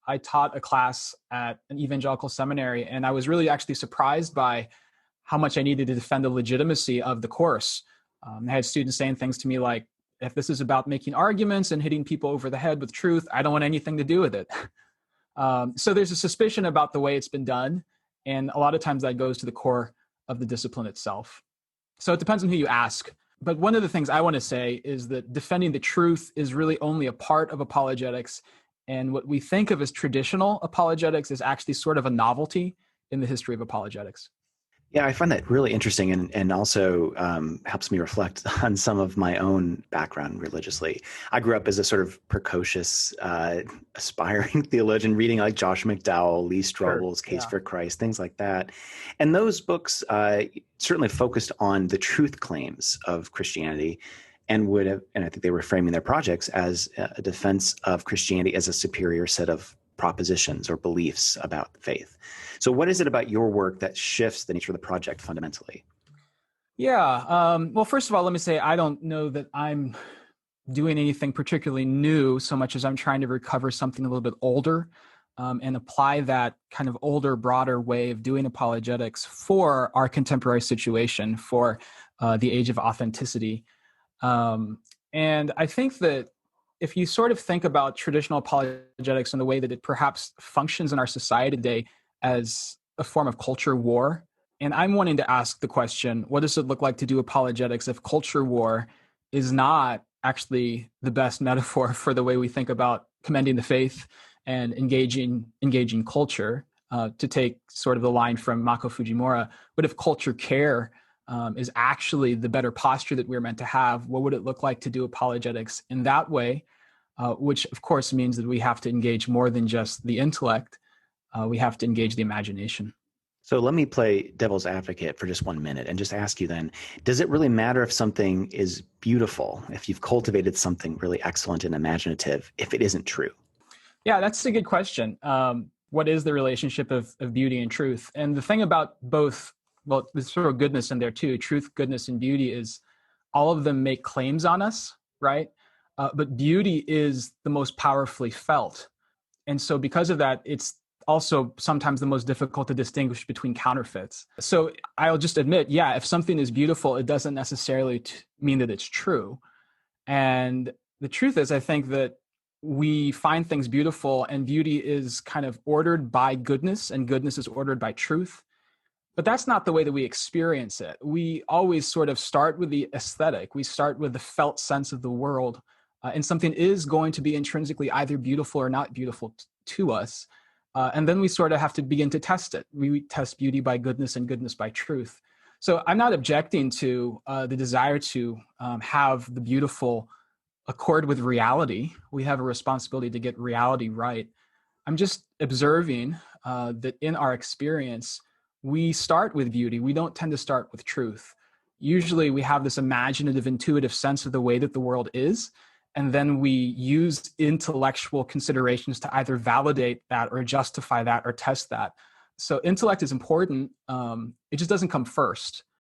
I taught a class at an evangelical seminary, and I was really actually surprised by how much I needed to defend the legitimacy of the course. I had students saying things to me like, if this is about making arguments and hitting people over the head with truth, I don't want anything to do with it. So there's a suspicion about the way it's been done. And a lot of times that goes to the core of the discipline itself. So it depends on who you ask. But one of the things I want to say is that defending the truth is really only a part of apologetics. And what we think of as traditional apologetics is actually sort of a novelty in the history of apologetics. Yeah, I find that really interesting and also helps me reflect on some of my own background religiously. I grew up as a sort of precocious, aspiring theologian, reading like Josh McDowell, Lee Strobel's Case for Christ, things like that. And those books certainly focused on the truth claims of Christianity and would have, and I think they were framing their projects as a defense of Christianity as a superior set of propositions or beliefs about the faith. So what is it about your work that shifts the nature of the project fundamentally? Yeah. Well, first of all, let me say, I don't know that I'm doing anything particularly new so much as I'm trying to recover something a little bit older and apply that kind of older, broader way of doing apologetics for our contemporary situation, for the age of authenticity. And I think that if you sort of think about traditional apologetics and the way that it perhaps functions in our society today as a form of culture war, and I'm wanting to ask the question, what does it look like to do apologetics if culture war is not actually the best metaphor for the way we think about commending the faith and engaging culture, to take sort of the line from Mako Fujimura. But if culture care is actually the better posture that we're meant to have, what would it look like to do apologetics in that way? Which, of course, means that we have to engage more than just the intellect. We have to engage the imagination. So let me play devil's advocate for just 1 minute and just ask you then, does it really matter if something is beautiful, if you've cultivated something really excellent and imaginative, if it isn't true? Yeah, that's a good question. What is the relationship of beauty and truth? And the thing about both, well, there's sort of goodness in there too. Truth, goodness, and beauty is all of them make claims on us, right? But beauty is the most powerfully felt. And so because of that, it's also sometimes the most difficult to distinguish between counterfeits. So I'll just admit, yeah, if something is beautiful, it doesn't necessarily mean that it's true. And the truth is, I think that we find things beautiful, and beauty is kind of ordered by goodness, and goodness is ordered by truth. But that's not the way that we experience it. We always sort of start with the aesthetic. We start with the felt sense of the world. And something is going to be intrinsically either beautiful or not beautiful to us. And then we sort of have to begin to test it. We test beauty by goodness and goodness by truth. So I'm not objecting to the desire to have the beautiful accord with reality. We have a responsibility to get reality right. I'm just observing that in our experience, we start with beauty. We don't tend to start with truth. Usually we have this imaginative, intuitive sense of the way that the world is, and then we use intellectual considerations to either validate that or justify that or test that. So intellect is important. It just doesn't come first.